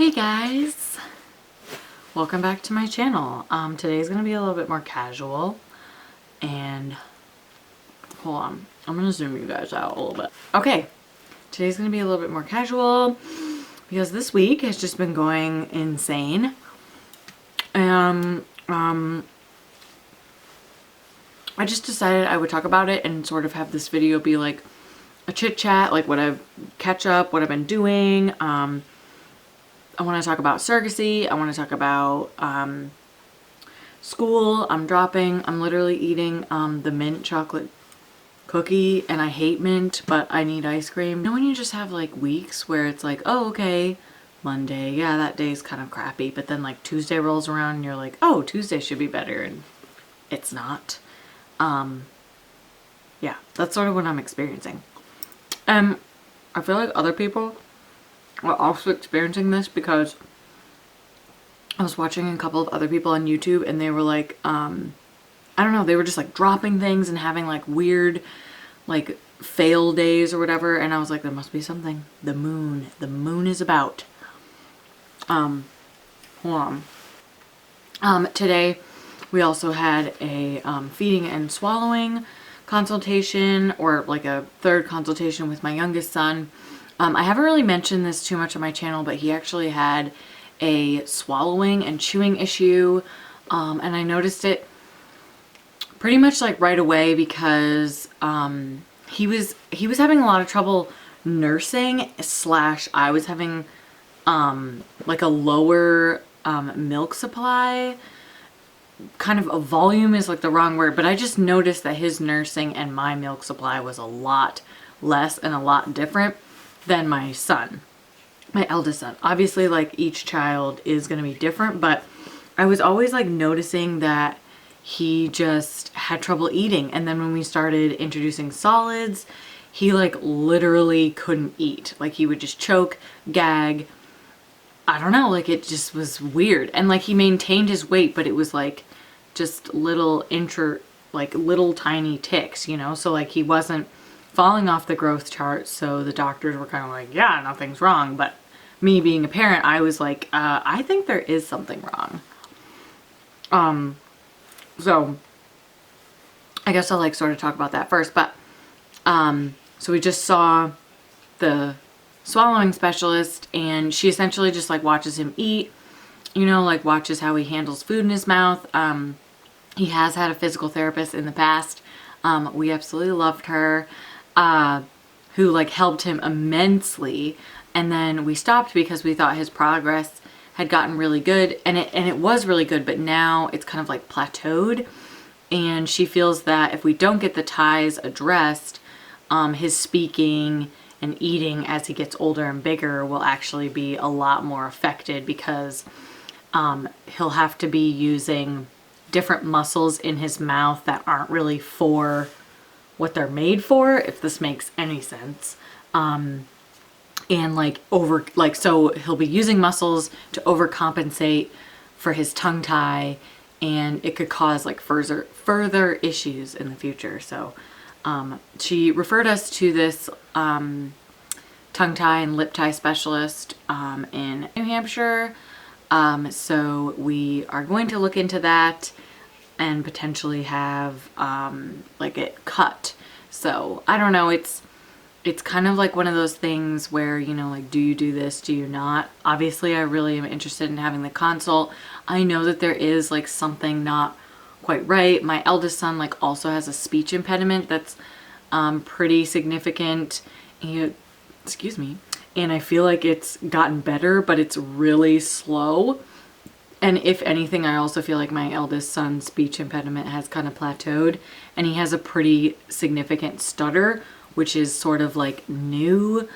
Hey guys, welcome back to my channel. Today's gonna be a little bit more casual, and hold on, I'm gonna zoom you guys out a little bit. Okay, today's gonna be a little bit more casual because this week has just been going insane, and I just decided I would talk about it and sort of have this video be like a chit chat, like what I've catch up, what I've been doing. I want to talk about surrogacy. I want to talk about school. I'm literally eating the mint chocolate cookie, and I hate mint, but I need ice cream. You know when you just have like weeks where it's like, oh, okay, Monday, yeah, that day's kind of crappy, but then like Tuesday rolls around and you're like, oh, Tuesday should be better, and it's not. Yeah, that's sort of what I'm experiencing. I feel like other people are also experiencing this because I was watching a couple of other people on YouTube, and they were like, I don't know, they were just like dropping things and having like weird like fail days or whatever, and I was like, there must be something. The moon is about. Hold on. Today we also had a feeding and swallowing consultation, or like a third consultation with my youngest son. I haven't really mentioned this too much on my channel, but he actually had a swallowing and chewing issue, and I noticed it pretty much like right away because he was having a lot of trouble nursing, slash I was having like a lower milk supply. Kind of a volume is like the wrong word, but I just noticed that his nursing and my milk supply was a lot less and a lot different than my son, my eldest son. Obviously, like each child is going to be different, but I was always like noticing that he just had trouble eating. And then when we started introducing solids, he like literally couldn't eat. Like he would just choke, gag. I don't know, like it just was weird. And like he maintained his weight, but it was like just little little tiny ticks, you know? So like he wasn't falling off the growth chart, so the doctors were kind of like, yeah, nothing's wrong. But me being a parent, I was like, I think there is something wrong. So I guess I'll like sort of talk about that first. But so we just saw the swallowing specialist, and she essentially just like watches him eat, you know, like watches how he handles food in his mouth. He has had a physical therapist in the past. We absolutely loved her, who like helped him immensely. And then we stopped because we thought his progress had gotten really good, and it was really good, but now it's kind of like plateaued. And she feels that if we don't get the ties addressed, his speaking and eating as he gets older and bigger will actually be a lot more affected, because he'll have to be using different muscles in his mouth that aren't really for what they're made for, if this makes any sense. And so he'll be using muscles to overcompensate for his tongue tie, and it could cause like further issues in the future. So she referred us to this tongue tie and lip tie specialist in New Hampshire. So we are going to look into that and potentially have like it cut. So I don't know, it's kind of like one of those things where, you know, like, do you do this, do you not? Obviously I really am interested in having the consult. I know that there is like something not quite right. My eldest son like also has a speech impediment that's pretty significant, and excuse me, and I feel like it's gotten better, but it's really slow. And if anything, I also feel like my eldest son's speech impediment has kind of plateaued, and he has a pretty significant stutter, which is sort of like new.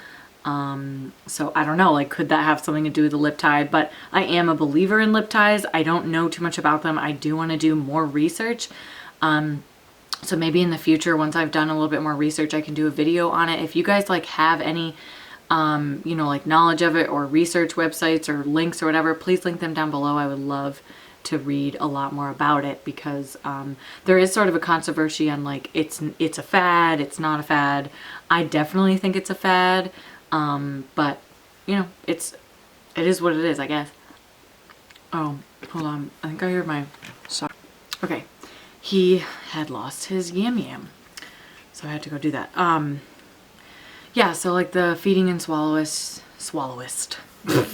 So I don't know, like, could that have something to do with the lip tie? But I am a believer in lip ties. I don't know too much about them. I do want to do more research. So maybe in the future, once I've done a little bit more research, I can do a video on it. If you guys like have any, you know, like knowledge of it, or research websites or links or whatever, please link them down below. I would love to read a lot more about it, because there is sort of a controversy on like it's a fad, it's not a fad. I definitely think it's a fad, but you know, it's it is what it is, I guess. Oh, hold on. I think I heard my sock. Okay. He had lost his yam. So I had to go do that. Yeah, so like the feeding and swallowing specialist. I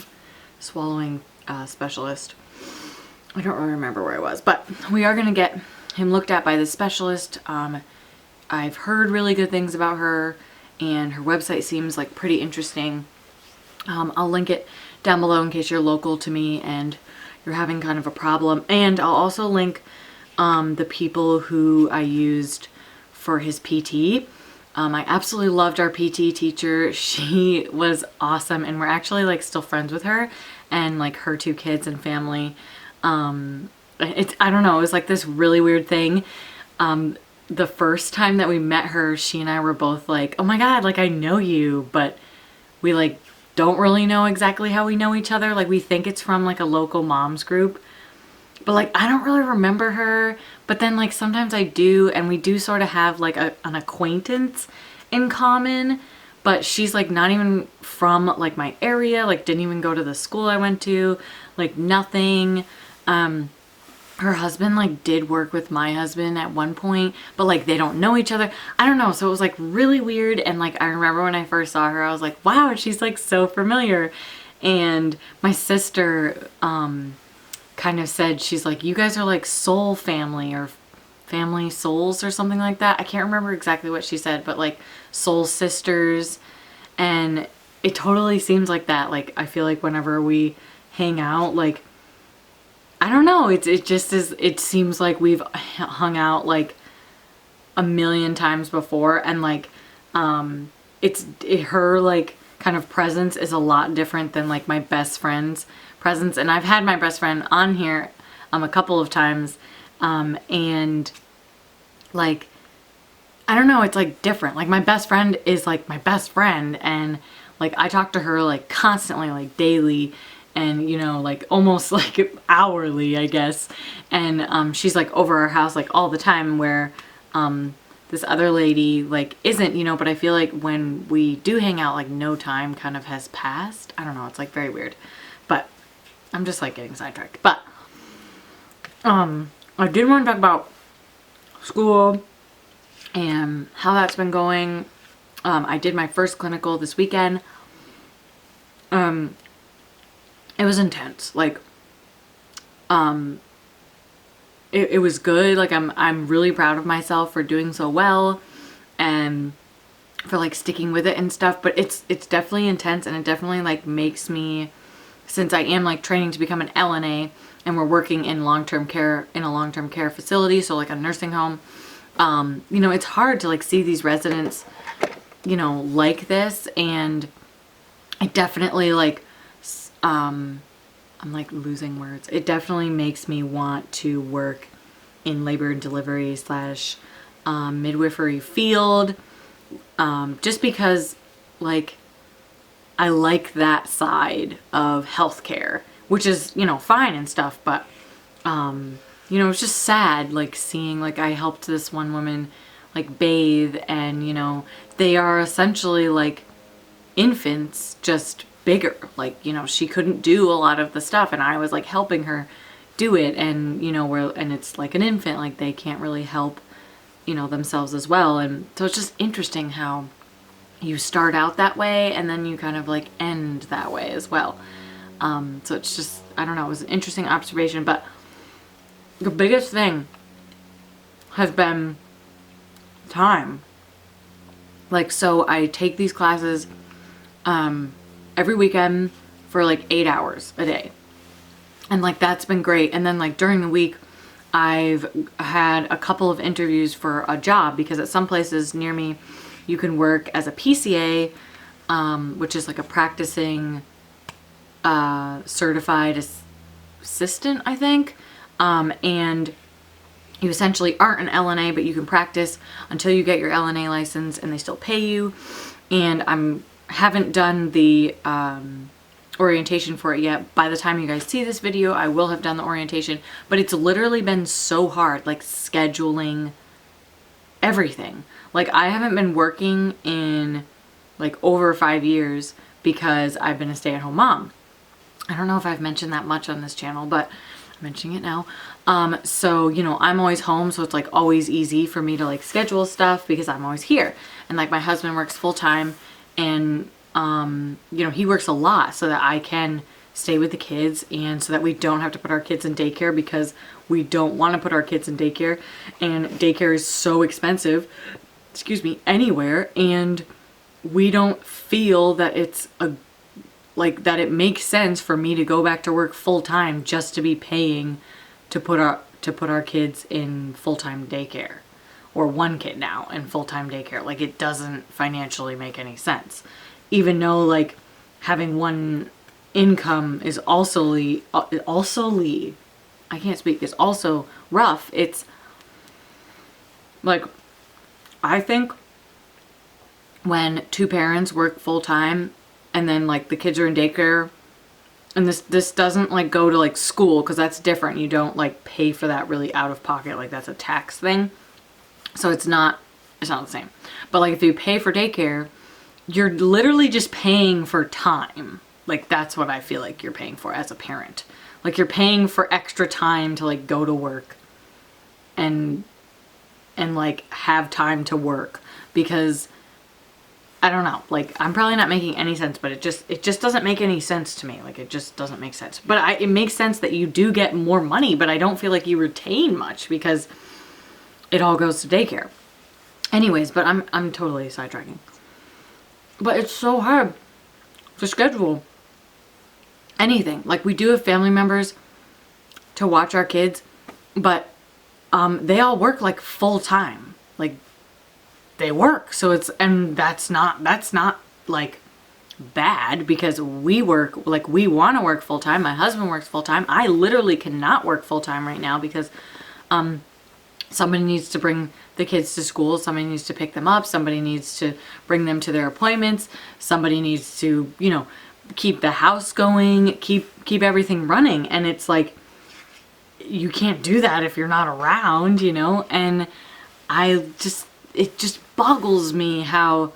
don't really remember where I was, but we are going to get him looked at by the specialist. I've heard really good things about her, and her website seems like pretty interesting. I'll link it down below in case you're local to me and you're having kind of a problem. And I'll also link the people who I used for his PT. I absolutely loved our PT teacher. She was awesome, and we're actually like still friends with her and like her 2 kids and family. I don't know, it was like this really weird thing. The first time that we met her, she and I were both like, oh my God, like I know you, but we like don't really know exactly how we know each other. Like we think it's from like a local moms group, but like I don't really remember her. But then like sometimes I do, and we do sort of have like an acquaintance in common, but she's like not even from like my area, like didn't even go to the school I went to, like nothing. Her husband like did work with my husband at one point, but like they don't know each other. I don't know. So it was like really weird. And like I remember when I first saw her, I was like, wow, she's like so familiar. And my sister kind of said, she's like, you guys are like soul family or family souls or something like that. I can't remember exactly what she said, but like soul sisters. And it totally seems like that. Like I feel like whenever we hang out, like I don't know, it just is, it seems like we've hung out like a million times before, and like her like kind of presence is a lot different than like my best friend's presence. And I've had my best friend on here a couple of times, and like I don't know, it's like different. Like my best friend is like my best friend, and like I talk to her like constantly, like daily, and you know, like almost like hourly, I guess. And she's like over our house like all the time, where this other lady like isn't, you know. But I feel like when we do hang out, like no time kind of has passed. I don't know, it's like very weird, but I'm just like getting sidetracked. But I did want to talk about school and how that's been going. I did my first clinical this weekend. It was intense. Like, it was good. Like I'm really proud of myself for doing so well and for like sticking with it and stuff. But it's definitely intense, and it definitely like makes me, since I am like training to become an LNA, and we're working in long-term care, in a long-term care facility, so like a nursing home. You know, it's hard to like see these residents, you know, like this, and it definitely like, I'm like losing words. It definitely makes me want to work in labor and delivery / midwifery field, just because like I like that side of healthcare, which is, you know, fine and stuff, but you know, it's just sad like seeing, like I helped this one woman like bathe, and you know, they are essentially like infants, just bigger. Like, you know, she couldn't do a lot of the stuff, and I was like helping her do it. And you know, and it's like an infant, like they can't really help, you know, themselves as well. And so it's just interesting how you start out that way and then you kind of like end that way as well. So it's just, I don't know, it was an interesting observation. But the biggest thing has been time. Like, so I take these classes every weekend for like 8 hours a day, and like that's been great. And then like during the week I've had a couple of interviews for a job, because at some places near me you can work as a PCA, which is like a practicing certified assistant, I think, and you essentially aren't an LNA, but you can practice until you get your LNA license, and they still pay you. And haven't done the orientation for it yet. By the time you guys see this video, I will have done the orientation, but it's literally been so hard, like scheduling everything. Like I haven't been working in like over 5 years because I've been a stay-at-home mom. I don't know if I've mentioned that much on this channel, but I'm mentioning it now. So, you know, I'm always home, so it's like always easy for me to like schedule stuff because I'm always here. And like my husband works full time, and you know, he works a lot so that I can stay with the kids, and so that we don't have to put our kids in daycare, because we don't want to put our kids in daycare, and daycare is so expensive, excuse me, anywhere, and we don't feel that it's that it makes sense for me to go back to work full time just to be paying to put our kids in full-time daycare, or one kid now in full-time daycare. Like, it doesn't financially make any sense, even though like having one income is also I can't speak, is also rough. It's like, I think when two parents work full-time and then like the kids are in daycare, and this doesn't like go to like school, because that's different. You don't like pay for that really out of pocket, like that's a tax thing. So it's not the same. But like if you pay for daycare, you're literally just paying for time. Like, that's what I feel like you're paying for as a parent. Like, you're paying for extra time to like go to work and like have time to work, because I don't know, like, I'm probably not making any sense, but it just doesn't make any sense to me. Like, it just doesn't make sense. But it makes sense that you do get more money, but I don't feel like you retain much because it all goes to daycare. Anyways, but I'm totally sidetracking. But it's so hard to schedule anything. Like, we do have family members to watch our kids, but they all work like full time. Like, they work. So that's not like bad, because we work, like, we want to work full time. My husband works full time. I literally cannot work full time right now because somebody needs to bring the kids to school, somebody needs to pick them up, somebody needs to bring them to their appointments, somebody needs to, you know, keep the house going, keep everything running. And it's like, you can't do that if you're not around, you know. And it just boggles me how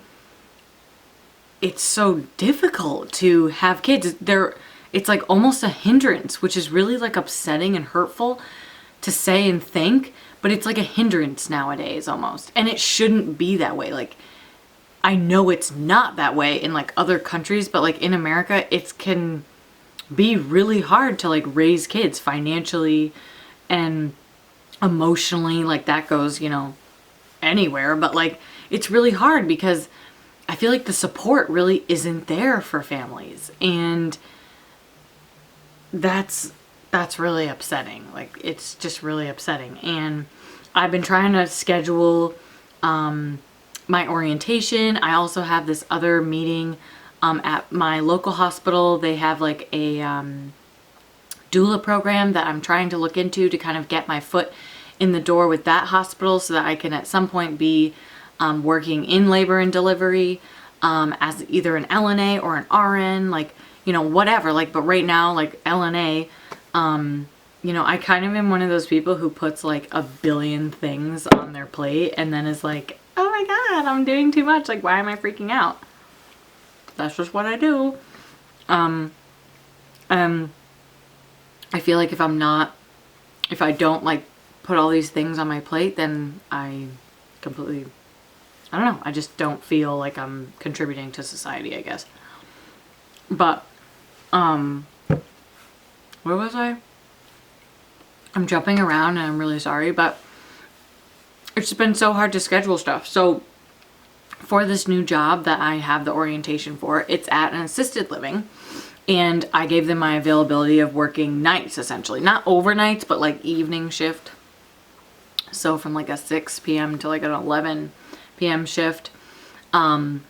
it's so difficult to have kids. It's like almost a hindrance, which is really like upsetting and hurtful to say and think, but it's like a hindrance nowadays almost. And it shouldn't be that way. Like, I know it's not that way in like other countries, but like in America, it can be really hard to like raise kids financially and emotionally. Like, that goes, you know, anywhere, but like, it's really hard because I feel like the support really isn't there for families, and that's really upsetting. Like, it's just really upsetting. And I've been trying to schedule my orientation. I also have this other meeting at my local hospital. They have like a doula program that I'm trying to look into to kind of get my foot in the door with that hospital, so that I can at some point be working in labor and delivery as either an LNA or an RN, like, you know, whatever. Like, but right now, like LNA, you know, I kind of am one of those people who puts like a billion things on their plate and then is like, oh my God, I'm doing too much. Like, why am I freaking out? That's just what I do. I feel like if I don't like put all these things on my plate, then I don't know, I just don't feel like I'm contributing to society, I guess. But, where was I? I'm jumping around and I'm really sorry, but it's been so hard to schedule stuff. So for this new job that I have the orientation for, it's at an assisted living, and I gave them my availability of working nights, essentially. Not overnights, but like evening shift. So from like a 6 p.m. to like an 11 p.m. shift. And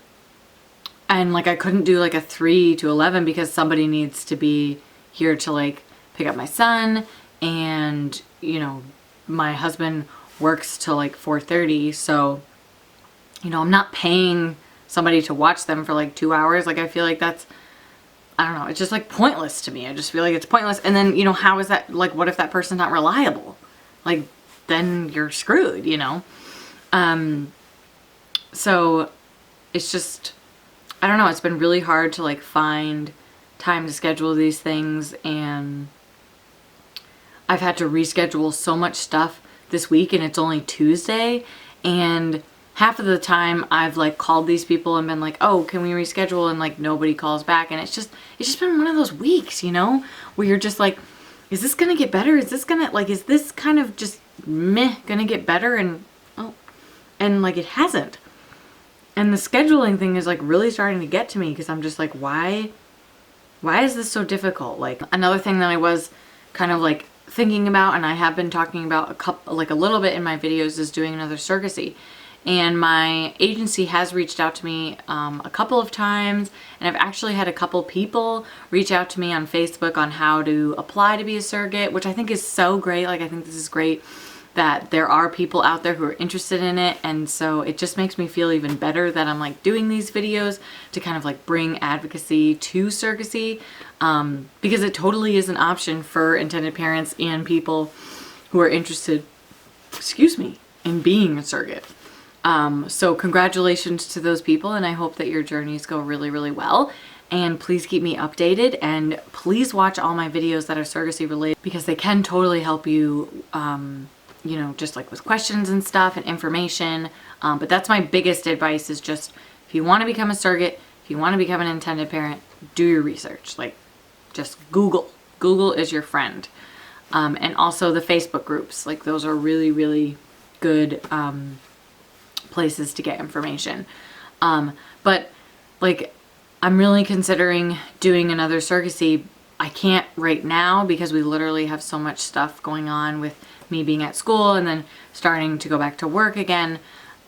like I couldn't do like a 3 to 11 because somebody needs to be here to like pick up my son, and you know, my husband works till like 4:30, so you know, I'm not paying somebody to watch them for like 2 hours. Like, I feel like that's, I don't know, it's just like pointless to me. I just feel like it's pointless. And then, you know, how is that, like, what if that person's not reliable? Like, then you're screwed, you know? So it's just, I don't know, it's been really hard to like find time to schedule these things, and I've had to reschedule so much stuff this week, and it's only Tuesday, and half of the time I've like called these people and been like, oh, can we reschedule? And like nobody calls back. And it's just been one of those weeks, you know, where you're just like, is this going to get better? Is this going to like, is this kind of just meh going to get better? And and like it hasn't. And the scheduling thing is like really starting to get to me, because I'm just like, why is this so difficult? Like another thing that I was kind of like thinking about, and I have been talking about a little bit in my videos, is doing another surrogacy. And my agency has reached out to me a couple of times, and I've actually had a couple people reach out to me on Facebook on how to apply to be a surrogate, which I think is so great. Like I think this is great that there are people out there who are interested in it, and so it just makes me feel even better that I'm like doing these videos to kind of like bring advocacy to surrogacy, because it totally is an option for intended parents and people who are interested, in being a surrogate. So congratulations to those people, and I hope that your journeys go really, really well. And please keep me updated, and please watch all my videos that are surrogacy related, because they can totally help you, you know, just like with questions and stuff and information. But that's my biggest advice, is just if you want to become a surrogate, if you want to become an intended parent, do your research. Like just Google. Google is your friend. And also the Facebook groups, like those are really, really good places to get information. But like I'm really considering doing another surrogacy. I can't right now because we literally have so much stuff going on with me being at school and then starting to go back to work again.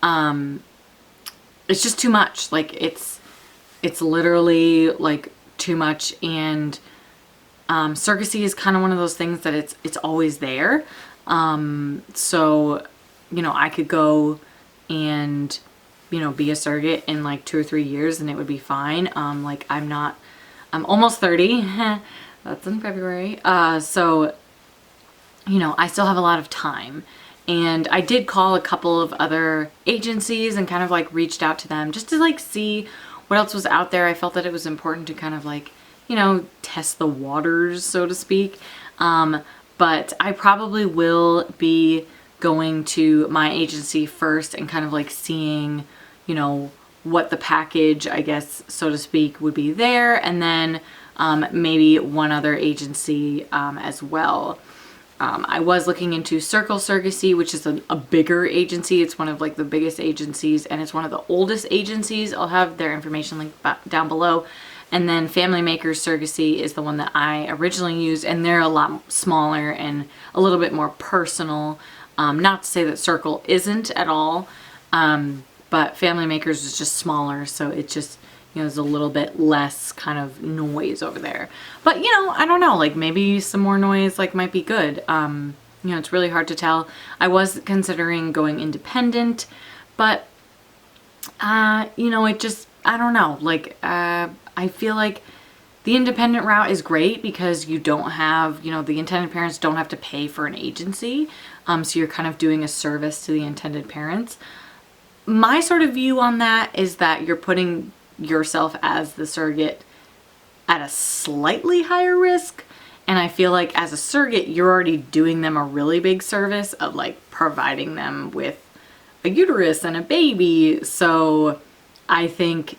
It's just too much. Like it's literally like too much. And surrogacy is kind of one of those things that it's always there. So, you know, I could go and, you know, be a surrogate in like 2 or 3 years and it would be fine. Like I'm almost 30. That's in February. So, you know, I still have a lot of time. And I did call a couple of other agencies and kind of like reached out to them just to like see what else was out there. I felt that it was important to kind of like, you know, test the waters, so to speak. But I probably will be going to my agency first and kind of like seeing, you know, what the package, I guess, so to speak, would be there. And then maybe one other agency as well. I was looking into Surro Surrogacy, which is a bigger agency. It's one of like the biggest agencies, and it's one of the oldest agencies. I'll have their information linked down below. And then Family Makers Surrogacy is the one that I originally used, and they're a lot smaller and a little bit more personal. Not to say that Surro isn't at all, but Family Makers is just smaller, so it just, you know, there's a little bit less kind of noise over there. But, you know, I don't know, like maybe some more noise like might be good. You know, it's really hard to tell. I was considering going independent, but, you know, it just, I don't know, like, I feel like the independent route is great because you don't have, you know, the intended parents don't have to pay for an agency. So you're kind of doing a service to the intended parents. My sort of view on that is that you're putting yourself as the surrogate at a slightly higher risk. And I feel like as a surrogate, you're already doing them a really big service of like providing them with a uterus and a baby. So I think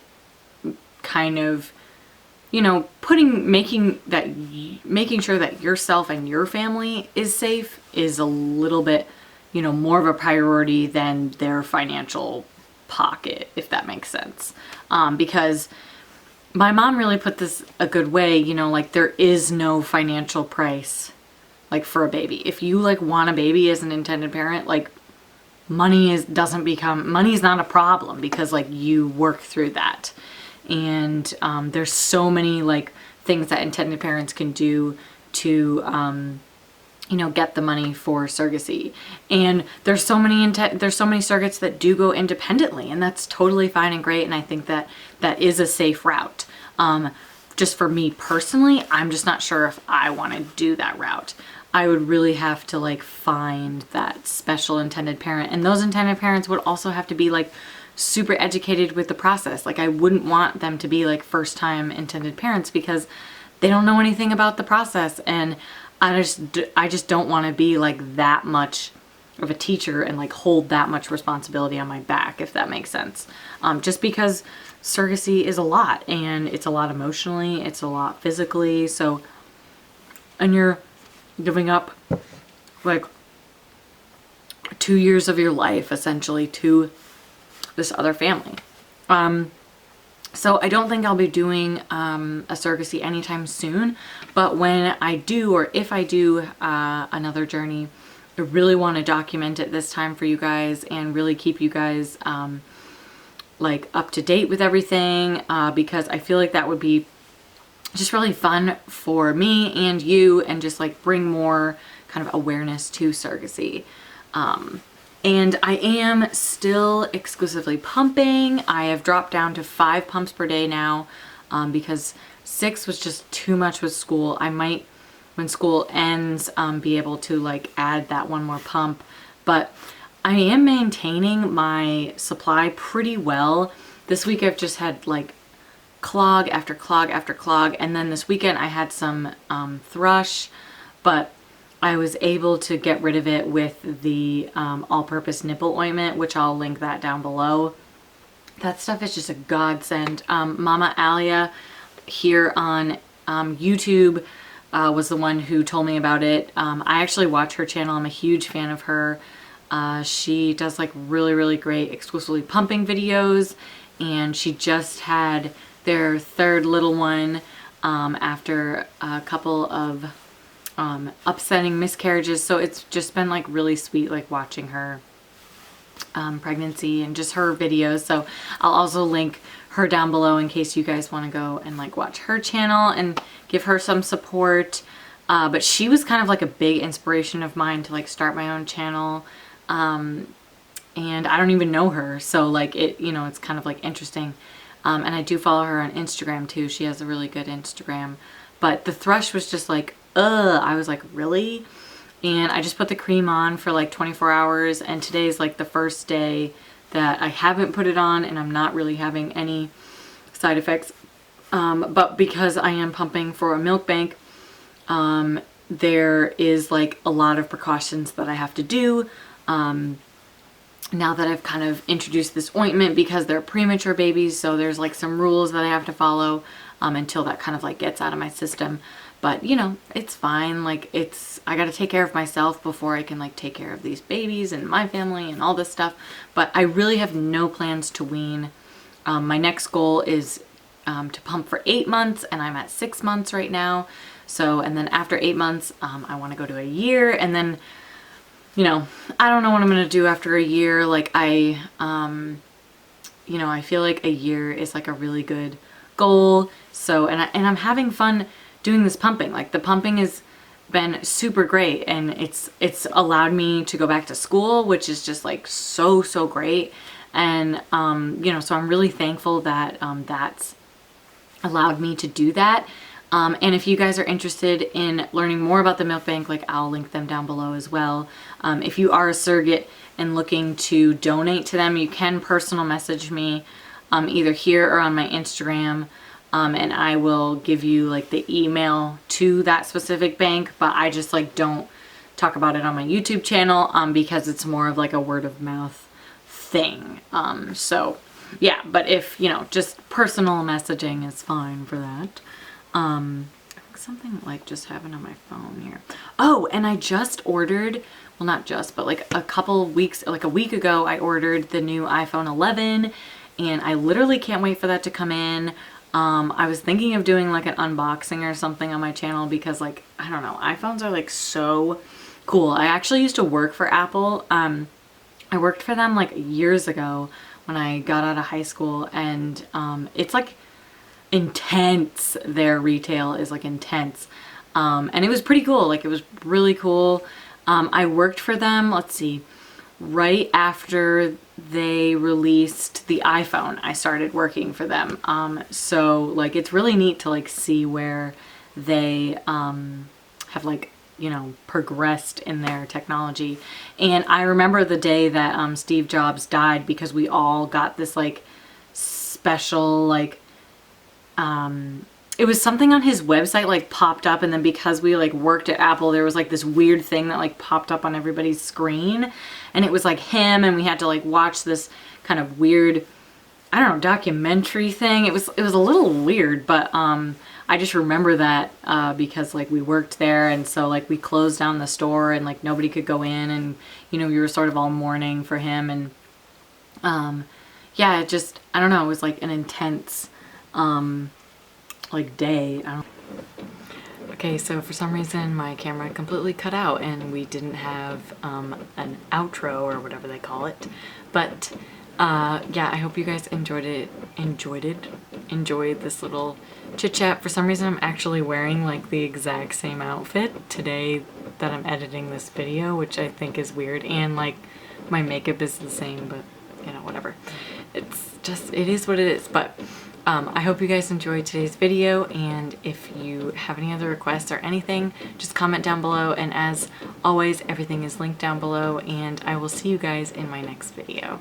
kind of, you know, making sure that yourself and your family is safe is a little bit, you know, more of a priority than their financial pocket, if that makes sense. Because my mom really put this a good way, you know, like there is no financial price like for a baby. If you like want a baby as an intended parent, like money's not a problem because like you work through that. And there's so many like things that intended parents can do to you know, get the money for surrogacy. And there's so many surrogates that do go independently, and that's totally fine and great. And I think that that is a safe route. Just for me personally, I'm just not sure if I want to do that route. I would really have to like find that special intended parent, and those intended parents would also have to be like super educated with the process. Like I wouldn't want them to be like first time intended parents because they don't know anything about the process, and I just don't want to be like that much of a teacher and like hold that much responsibility on my back, if that makes sense. Just because surrogacy is a lot, and it's a lot emotionally, it's a lot physically. So, and you're giving up like 2 years of your life essentially to this other family. So I don't think I'll be doing a surrogacy anytime soon, but when I do, or if I do another journey, I really want to document it this time for you guys and really keep you guys like up to date with everything, because I feel like that would be just really fun for me and you, and just like bring more kind of awareness to surrogacy. And I am still exclusively pumping. I have dropped down to 5 pumps per day now, because 6 was just too much with school. I might, when school ends, be able to like add that 1 more pump, but I am maintaining my supply pretty well. This week I've just had like clog after clog after clog, and then this weekend I had some thrush, but I was able to get rid of it with the all-purpose nipple ointment, which I'll link that down below. That stuff is just a godsend. Mama Alia here on YouTube was the one who told me about it. I actually watch her channel. I'm a huge fan of her. She does like really, really great exclusively pumping videos, and she just had their 3rd little one after a couple of upsetting miscarriages. So it's just been like really sweet, like watching her pregnancy and just her videos. So I'll also link her down below in case you guys want to go and like watch her channel and give her some support. But she was kind of like a big inspiration of mine to like start my own channel. And I don't even know her, so like it, you know, it's kind of like interesting. And I do follow her on Instagram too. She has a really good Instagram. But the thrush was just like, I was like, really? And I just put the cream on for like 24 hours, and today's like the first day that I haven't put it on, and I'm not really having any side effects. But because I am pumping for a milk bank, there is like a lot of precautions that I have to do. Now that I've kind of introduced this ointment, because they're premature babies, so there's like some rules that I have to follow until that kind of like gets out of my system. But you know, it's fine. Like I got to take care of myself before I can like take care of these babies and my family and all this stuff. But I really have no plans to wean. My next goal is to pump for 8 months, and I'm at 6 months right now. So, and then after 8 months, I want to go to a year, and then, you know, I don't know what I'm going to do after a year. Like you know, I feel like a year is like a really good goal. So, and I'm having fun doing this pumping. Like the pumping has been super great, and it's allowed me to go back to school, which is just like so great. And you know, so I'm really thankful that that's allowed me to do that. And if you guys are interested in learning more about the milk bank, like I'll link them down below as well. If you are a surrogate and looking to donate to them, you can personal message me either here or on my Instagram. And I will give you like the email to that specific bank, but I just like don't talk about it on my YouTube channel because it's more of like a word of mouth thing. So yeah, but if, you know, just personal messaging is fine for that. I think something like just happened on my phone here. Oh, and I just ordered, well, not just, but like a couple weeks, like a week ago, I ordered the new iPhone 11, and I literally can't wait for that to come in. I was thinking of doing like an unboxing or something on my channel because like, I don't know, iPhones are like so cool. I actually used to work for Apple. I worked for them like years ago when I got out of high school, and it's like intense. Their retail is like intense. And it was pretty cool. Like it was really cool. I worked for them, let's see, right after they released the iPhone, I started working for them. So like it's really neat to like see where they have like, you know, progressed in their technology. And I remember the day that Steve Jobs died, because we all got this like special like it was something on his website like popped up, and then because we like worked at Apple, there was like this weird thing that like popped up on everybody's screen, and it was like him, and we had to like watch this kind of weird, I don't know, documentary thing. It was a little weird, but I just remember that because like we worked there, and so like we closed down the store and like nobody could go in, and you know, we were sort of all mourning for him, and yeah, it just, I don't know, it was like an intense like day. Okay, so for some reason my camera completely cut out and we didn't have an outro or whatever they call it, but yeah, I hope you guys enjoyed this little chit chat. For some reason I'm actually wearing like the exact same outfit today that I'm editing this video, which I think is weird, and like my makeup is the same, but you know, whatever. It's just, it is what it is. But I hope you guys enjoyed today's video, and if you have any other requests or anything, just comment down below, and as always, everything is linked down below, and I will see you guys in my next video.